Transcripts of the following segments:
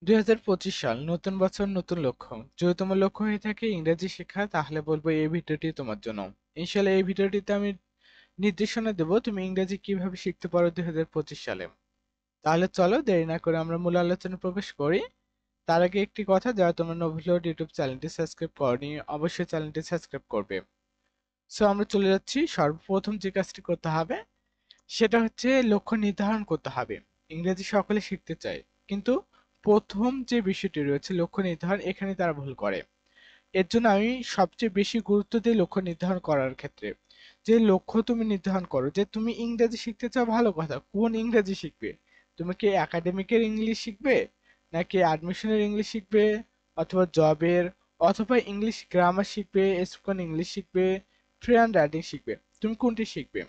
2025 সাল নতুন বছর নতুন লক্ষ্য। যদি তোমার লক্ষ্য হয়ে থাকে ইংরেজি শেখা, তাহলে বলবো এই ভিডিওটি তোমার জন্য। ইনশাল্লাহ এই ভিডিওটিতে আমি নির্দেশনা দেবো তুমি ইংরেজি কিভাবে শিখতে পারো 2025 সালে। তাহলে চলো দেরি না করে আমরা মূল আলোচনায় প্রবেশ করি। তার আগে একটি কথা, যারা তোমরা নোভিলোড ইউটিউব চ্যানেলটি সাবস্ক্রাইব করনি, অবশ্যই চ্যানেলটি সাবস্ক্রাইব করবে। সো আমরা চলে যাচ্ছি। সর্বপ্রথম যে কাজটি করতে হবে সেটা হচ্ছে লক্ষ্য নির্ধারণ করতে হবে। ইংরেজি সকলে শিখতে চায়, কিন্তু প্রথম যে বিষয়টি রয়েছে লক্ষ্য নির্ধারণ, এখানে তারা ভুল করে। এর জন্য আমি সবচেয়ে বেশি গুরুত্ব দিই লক্ষ্য নির্ধারণ করার ক্ষেত্রে। যে লক্ষ্য তুমি নির্ধারণ করো যে তুমি ইংরেজি শিখতে চাও, ভালো কথা, কোন ইংরেজি শিখবে? তুমি কি একাডেমিকের ইংলিশ শিখবে, নাকি অ্যাডমিশনের ইংলিশ শিখবে, অথবা জবের, অথবা ইংলিশ গ্রামার শিখবে, স্পোকেন ইংলিশ শিখবে, ফ্রি হ্যান্ড রাইটিং শিখবে? তুমি কোনটি শিখবে?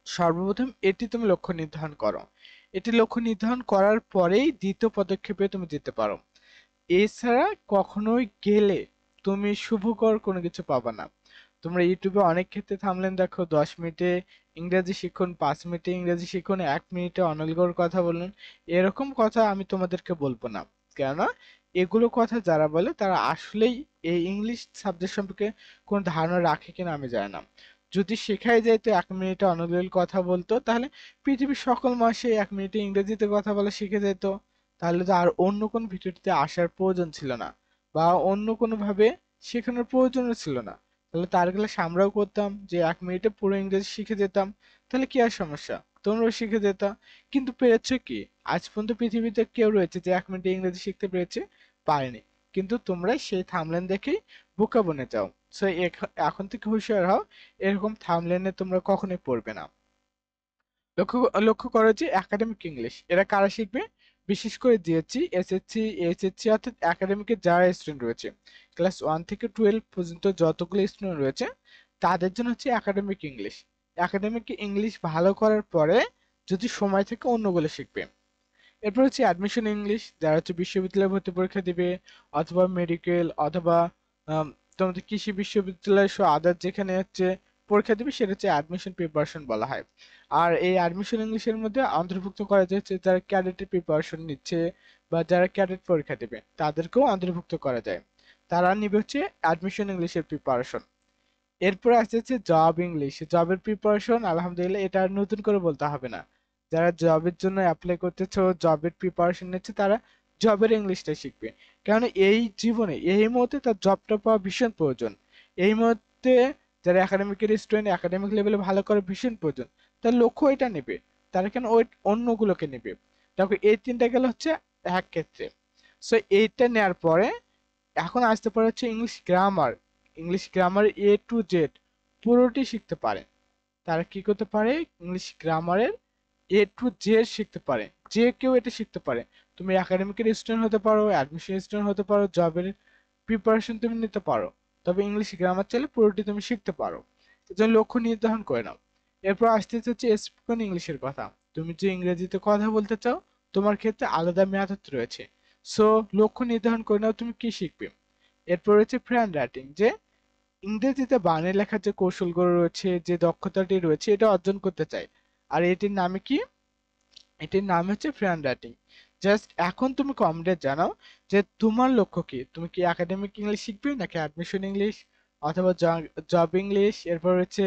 সর্বপ্রথম এটি তুমি লক্ষ্য নির্ধারণ করো। এটি লক্ষ্য নির্ধারণ করার পরেই দ্বিতীয় পদক্ষেপে তুমি যেতে পারো। এছাড়া কখনোই গেলে তুমি শুভকর কোনো কিছু পাবা না। তোমরা ইউটিউবে অনেক ক্ষেত্রে থামলেন দেখো, 10 মিনিটে ইংরেজি শিখুন, 5 মিনিটে ইংরেজি শিখুন, 1 মিনিটে অনর্গল কথা বলুন। এরকম কথা আমি তোমাদেরকে বলবো না। কেননা এগুলো কথা যারা বলে তারা আসলেই এই ইংলিশ সাবজেক্ট সম্পর্কে কোনো ধারণা রাখে কিনা আমি জানি না। যদি শেখাই যায় তো 1 মিনিটে অনর্গল কথা বলতো, তাহলে পৃথিবীর সকল মানুষই 1 মিনিটে ইংরেজিতে কথা বলা শিখে যেত। তাহলে তো আর অন্য কোন ভিডিওটিতে আসার প্রয়োজন ছিল না, বা অন্য কোনো ভাবে শেখানোর প্রয়োজনও ছিল না। তাহলে তার ক্লাস আমরাও করতাম, যে 1 মিনিটে পুরো ইংরেজি শিখে যেতাম। তাহলে কি আর সমস্যা, তোমরাও শিখে যেতা। কিন্তু পেরেছো কি? আজ পর্যন্ত পৃথিবীতে কেউ রয়েছে যে 1 মিনিটে ইংরেজি শিখতে পেরেছে? পারেনি। কিন্তু তোমরা সেই থামলেন দেখেই বোকা বনে যাও। সো এখন থেকে হুঁশিয়ার হও, এরকম থামলেনে তোমরা কখনোই পড়বে না। লক্ষ্য লক্ষ্য করো যে একাডেমিক ইংলিশ এরা কারা শিখবে? বিশেষ করে জিএসসি, এসএসসি, এইচএসসি, অর্থাৎ একাডেমিকের যারা স্টুডেন্ট রয়েছে, ক্লাস 1 থেকে 12 পর্যন্ত যতগুলো স্টুডেন্ট রয়েছে, তাদের জন্য হচ্ছে একাডেমিক ইংলিশ। একাডেমিক ইংলিশ ভালো করার পরে যদি সময় থেকে অন্যগুলো শিখবে। এরপর হচ্ছে অ্যাডমিশন ইংলিশ, যারা হচ্ছে বিশ্ববিদ্যালয়ে ভর্তি পরীক্ষা দিবে, অথবা মেডিকেল, অথবা তোমাদের কৃষি বিশ্ববিদ্যালয় সহ আদার যেখানে হচ্ছে পরীক্ষা দিবে, সেটা হচ্ছে অ্যাডমিশন প্রিপারেশন বলা হয়। আর এই অ্যাডমিশন ইংলিশের মধ্যে অন্তর্ভুক্ত করা যাচ্ছে যারা ক্যাডেটের প্রিপারেশন নিচ্ছে, বা যারা ক্যাডেট পরীক্ষা দেবে তাদেরকেও অন্তর্ভুক্ত করা যায়। তারা নিবে হচ্ছে অ্যাডমিশন ইংলিশের প্রিপারেশন। এরপরে আসছে হচ্ছে জব ইংলিশ। জবের প্রিপারেশন আলহামদুলিল্লাহ এটা আর নতুন করে বলতে হবে না। যারা জবের জন্য অ্যাপ্লাই করতেছো, জবের প্রিপারেশন নিচ্ছে, তারা জবের ইংলিশটা শিখবে। কারণ এই জীবনে এই মুহূর্তে তার জবটা পাওয়া ভীষণ প্রয়োজন। এই মুহূর্তে যারা একাডেমিকের স্টুডেন্ট, একাডেমিক লেভেলে ভালো করে ভীষণ প্রয়োজন। তার লক্ষ্য এটা নেবে, তারা কেন ওই অন্যগুলোকে নেবে? দেখো এই তিনটা গেল হচ্ছে এক ক্ষেত্রে। সো এইটা নেওয়ার পরে এখন আসতে পারে হচ্ছে English grammar. English grammar A to Z পুরোটি শিখতে পারে। তারা কি করতে পারে? ইংলিশ গ্রামারের A to Z শিখতে পারে। যে কেউ এটা শিখতে পারে। তুমি একাডেমিকের স্টুডেন্ট হতে পারো, অ্যাডমিশন স্টুডেন্ট হতে পারো, জবের প্রিপারেশন তুমি নিতে পারো, তবে ইংলিশ গ্রামার চাইলে পুরোটি তুমি শিখতে পারো। এজন্য লক্ষ্য নির্ধারণ করে নাও। এরপর আসতে হচ্ছে স্পোকেন ইংলিশের কথা। তুমি যে ইংরেজিতে কথা বলতে চাও, তোমার ক্ষেত্রে আলাদা মেয়াদ রয়েছে। সো লক্ষ্য নির্ধারণ করে নাও তুমি কি শিখবে। এরপর রয়েছে ফ্রি হ্যান্ড রাইটিং, যে ইংরেজিতে বানান লেখার যে কৌশলগুলো রয়েছে, যে দক্ষতাটি রয়েছে, এটা অর্জন করতে চাই। আর এটির নামে কি? এটির নাম হচ্ছে ফ্রি হ্যান্ড রাইটিং। জাস্ট এখন তুমি কমেন্টে জানাও যে তোমার লক্ষ্য কি। তুমি কি একাডেমিক ইংলিশ শিখবে, নাকি অ্যাডমিশন ইংলিশ, অথবা জব ইংলিশ, এরপর হচ্ছে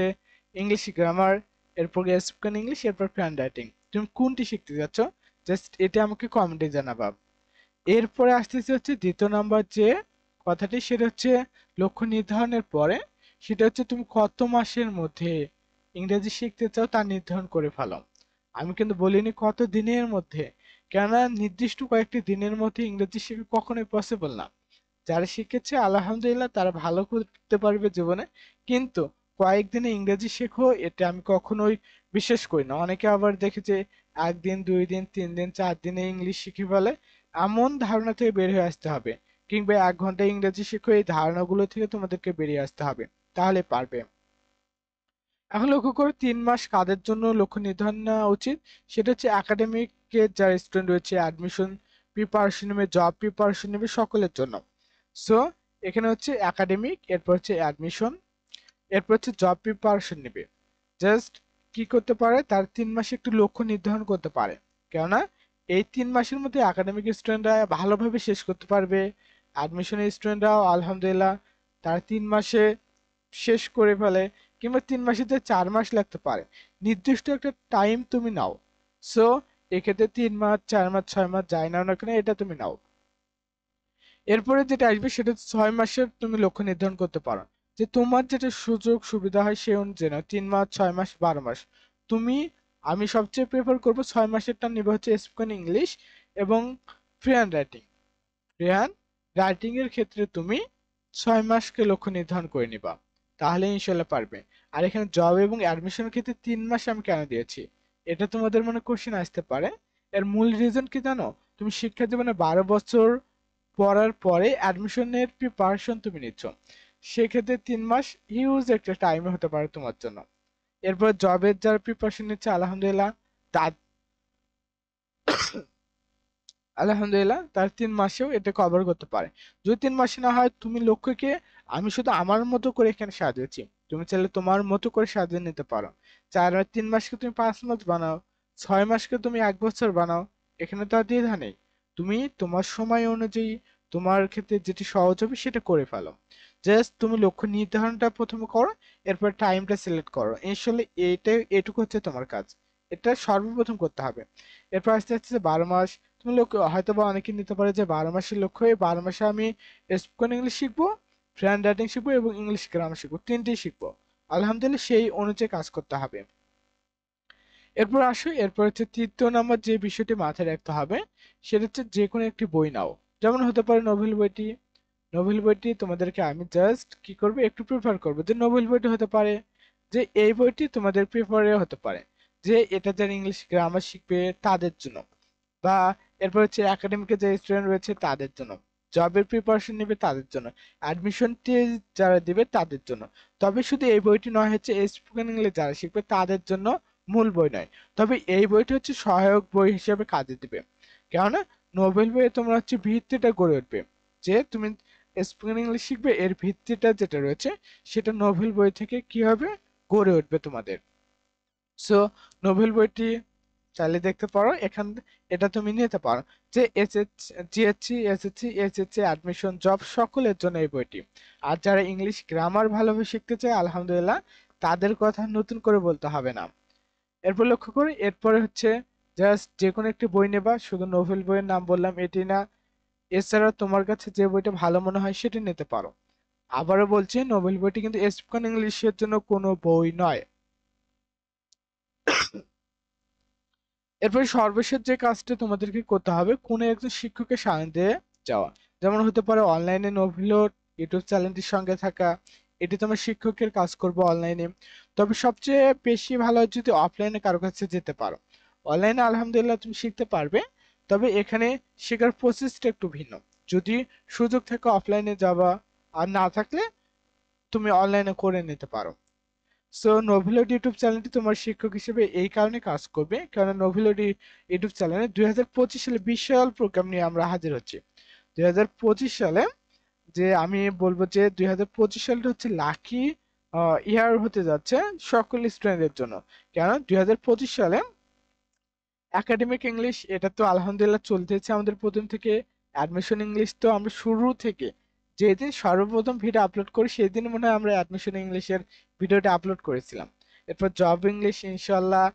ইংলিশ গ্রামার, এরপর স্পোকেন ইংলিশ, এরপর ফ্রি হ্যান্ড রাইটিং? তুমি কোনটি শিখতে যাচ্ছ? জাস্ট এটা আমাকে কমেন্টে জানাবা। এরপরে আসতেছে হচ্ছে দ্বিতীয় নাম্বার যে কথাটি, সেটা হচ্ছে লক্ষ্য নির্ধারণের পরে সেটা হচ্ছে তুমি কত মাসের মধ্যে ইংরেজি শিখতে চাও তা নির্ধারণ করে ফেলো। আমি কিন্তু বলিনি কত দিনের মধ্যে, কেননা নির্দিষ্ট কয়েকটি দিনের মধ্যে ইংরেজি শেখা কখনোই পসিবল না। যারা শিখেছে আলহামদুলিল্লাহ তারা ভালো করতে পারবে জীবনে, কিন্তু কয়েকদিনে ইংরেজি শেখো এটা আমি কখনোই বিশ্বাস করি না। অনেকে আবার দেখে যে 1 দিন, 2 দিন, 3 দিন, 4 দিনে ইংলিশ শিখে ফেলে। এমন ধারণা থেকে বের হয়ে আসতে হবে, কিংবা 1 ঘন্টা ইংরেজি শিখো, এই ধারণাগুলো থেকে তোমাদেরকে বেরিয়ে আসতে হবে, তাহলে পারবে। এখন লক্ষ্য করো 3 মাস কাদের জন্য লক্ষ্য নির্ধারণ নেওয়া উচিত। সেটা হচ্ছে একাডেমিকের যারা স্টুডেন্ট রয়েছে, অ্যাডমিশন প্রিপারেশন নেবে, জব প্রিপারেশন নেবে, সকলের জন্য। সো এখানে হচ্ছে একাডেমিক, এরপর হচ্ছে অ্যাডমিশন, এরপর হচ্ছে জব প্রিপারেশন নেবে। জাস্ট কি করতে পারে, তার 3 মাসে একটু লক্ষ্য নির্ধারণ করতে পারে। কেননা এই 3 মাসের মধ্যে একাডেমিক স্টুডেন্টরা ভালোভাবে শেষ করতে পারবে, অ্যাডমিশনের স্টুডেন্টরাও আলহামদুলিল্লাহ তারা 3 মাসে শেষ করে ফেলে, কিংবা 3 মাসেতে 4 মাস লাগতে পারে। নির্দিষ্ট একটা টাইম তুমি নাও। সো এক্ষেত্রে 3 মাস, 4 মাস, 6 মাস যাই নাও না কেন, এটা তুমি নাও। এরপরে যেটা আসবে সেটা 6 মাসের তুমি লক্ষ্য নির্ধারণ করতে পারো, যে তোমার যেটা সুযোগ সুবিধা হয় সে অনুযায়ী নাও, 3 মাস, 6 মাস, 12 মাস। তুমি আমি সবচেয়ে প্রেফার করবো 6 মাসেরটা নিবে হচ্ছে স্পোকেন ইংলিশ এবং free hand writing. Free hand writing এর ক্ষেত্রে তুমি 6 মাসকে লক্ষ্য নির্ধারণ করে নিবা, তাহলে ইনশাল্লাহ পারবে। আর এখানে জব এবং অ্যাডমিশনের ক্ষেত্রে 3 মাস আমি কেন দিয়েছি, এটা তোমাদের মনে কোশ্চেন আসতে পারে। এর মূল রিজন কি জানো? তুমি শিক্ষা জীবনে 12 বছর পড়ার পরে অ্যাডমিশনের প্রিপারেশন তুমি নিচ্ছ, সেক্ষেত্রে 3 মাস হিউজ একটা টাইম হতে পারে তোমার জন্য। এরপর জবের যারা প্রিপারেশন নিচ্ছে আলহামদুলিল্লাহ তার 3 মাসেও এটা কভার করতে পারে। যদি 3 মাসে না হয়, তুমি লক্ষ্যকে আমি শুধু আমার মতো করে এখানে সাজিয়েছি, তুমি চাইলে তোমার মতো করে সাজিয়ে নিতে পারো। 3 মাসকে তুমি 5 মাস বানাও, 6 মাসকে তুমি 1 বছর বানাও, এখানে তো আর দ্বিধা নেই। তুমি তোমার সময় অনুযায়ী তোমার ক্ষেত্রে যেটি সহজ হবে সেটা করে ফেলো। জাস্ট তুমি লক্ষ্য নির্ধারণটা প্রথমে করো, এরপর টাইমটা সিলেক্ট করো, আসলে এটুকু হচ্ছে তোমার কাজ। এটা সর্বপ্রথম করতে হবে। এরপর আস্তে আস্তে 12 মাস, তুমি লোক হয়তো বা অনেকে নিতে পারে যে 12 মাসের লক্ষ্য, এই 12 মাসে আমি স্পোকেন ইংলিশ শিখবো, ফ্রি হ্যান্ড রাইটিং শিখবো এবং ইংলিশ গ্রামার শিখবো, তিনটেই শিখবো। আলহামদুলিল্লাহ সেই অনুযায়ী কাজ করতে হবে। এরপর আসো, এরপর হচ্ছে 3য় নম্বর যে বিষয়টি মাথায় রাখতে হবে সেটা হচ্ছে যে কোনো একটি বই নাও। যেমন হতে পারে নোবেল বইটি। নোবেল বইটি তোমাদেরকে আমি জাস্ট কি করবো, একটু প্রিফার করবো যে নোবেল বইটি হতে পারে, যে এই বইটি তোমাদের প্রিফারে হতে পারে, যে এটা যারা ইংলিশ গ্রামার শিখবে তাদের জন্য, বা এরপর হচ্ছে একাডেমিকে যে স্টুডেন্ট রয়েছে তাদের জন্য, জবের প্রিপারেশন নেবে তাদের জন্য, অ্যাডমিশন যারা দিবে তাদের জন্য। তবে শুধু এই বইটি নয়, হচ্ছে স্পোকেন ইংলিশ যারা শিখবে তাদের জন্য মূল বই নয়। তবে এই বইটি হচ্ছে সহায়ক বই হিসেবে কাজে দিবে। কেননা নোবেল বইয়ে তোমরা হচ্ছে ভিত্তিটা গড়ে উঠবে, যে তুমি স্পোকেন ইংলিশ শিখবে এর ভিত্তিটা যেটা রয়েছে সেটা নোবেল বই থেকে কি হবে, গড়ে উঠবে তোমাদের। সো নোবেল বইটি চাইলে দেখতে পারো, এটা তুমি নিতে পারো, যে GSC, SSC, HSC, admission, job সকলের জন্য এই বইটি। আর যারা ইংলিশ গ্রামার ভালোভাবে শিখতে চায় আলহামদুলিল্লাহ তাদের কথা নতুন করে বলতে হবে না। এরপর লক্ষ্য করি, এরপরে হচ্ছে জাস্ট যে কোনো একটি বই নেবা, শুধু নোবেল বইয়ের নাম বললাম এটি না, এছাড়া তোমার কাছে যে বইটা ভালো মনে হয় সেটি নিতে পারো। আবারও বলছি, নোবেল বইটি কিন্তু স্পোকেন ইংলিশের জন্য কোনো বই নয়। এরপরে সর্বশেষ যে কাজটা তোমাদেরকে করতে হবে, কোনো একজন শিক্ষকের সান্নিধ্যে যাওয়া। যেমন হতে পারে অনলাইনে নোভিলোড ইউটিউব চ্যানেলটির সঙ্গে থাকা, এটি তোমার শিক্ষকের কাজ করবে অনলাইনে। তবে সবচেয়ে বেশি ভালো হয় যদি অফলাইনে কারো কাছে যেতে পারো। অনলাইনে আলহামদুলিল্লাহ তুমি শিখতে পারবে, তবে এখানে শেখার প্রসেসটা একটু ভিন্ন। যদি সুযোগ থাকে অফলাইনে যাবা, আর না থাকলে তুমি অনলাইনে করে নিতে পারো। সো নোভিলোড ইউটিউব চ্যানেলটি তোমার শিক্ষক হিসেবে এই কারণে কাজ করবে, কারণ নোভিলোড ইউটিউব চ্যানেলে 2025 সালে বিশাল প্রোগ্রাম নিয়ে আমরা হাজির হচ্ছি। 2025 সালে যে আমি বলবো যে 2025 সালটা হচ্ছে লাকি ইয়ার হতে যাচ্ছে সকল স্টুডেন্টদের জন্য। কেন 2025 সালে একাডেমিক ইংলিশ এটা তো আলহামদুলিল্লাহ চলতেছে আমাদের প্রথম থেকে। অ্যাডমিশন ইংলিশ তো আমরা শুরু থেকে যেদিন সর্বপ্রথম ভিডিও আপলোড করি সেদিন মনে হয় আমরা অ্যাডমিশন ইংলিশের ভিডিওটা আপলোড করেছিলাম। এরপর জব ইংলিশ ইনশাল্লাহ,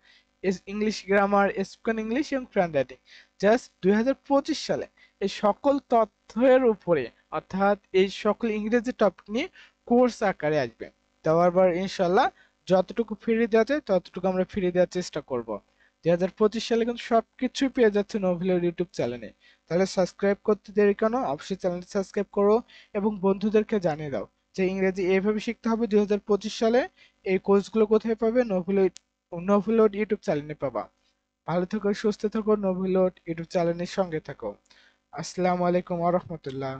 ইংলিশ গ্রামার, স্পোকেন ইংলিশ এবং ফ্রি হ্যান্ড রাইটিং। জাস্ট 2025 সালে এই সকল তথ্যের উপরে, অর্থাৎ এই সকল ইংরেজি টপিক নিয়ে কোর্স আকারে আসবে। দেওয়ার পর ইনশাল্লাহ যতটুকু ফিরিয়ে দেওয়া যায় ততটুকু আমরা ফিরিয়ে দেওয়ার চেষ্টা করব। 2025 সালে কিন্তু সবকিছুই পেয়ে যাচ্ছে নোভেলের ইউটিউব চ্যানেলে। তাহলে সাবস্ক্রাইব করতে দেরি কেন, অবশ্যই চ্যানেলটি সাবস্ক্রাইব করো এবং বন্ধুদেরকে জানিয়ে দাও যে ইংরেজি এইভাবে শিখতে হবে 2025 সালে। এই কোর্সগুলো কোথায় পাবে? নোভেলোড ইউটিউব চ্যানেলে পাবা। ভালো থেকো, সুস্থ থেকো, নোভেলোড ইউটিউব চ্যানেলের সঙ্গে থাকো। আসসালামু আলাইকুম ওয়া রাহমাতুল্লাহ।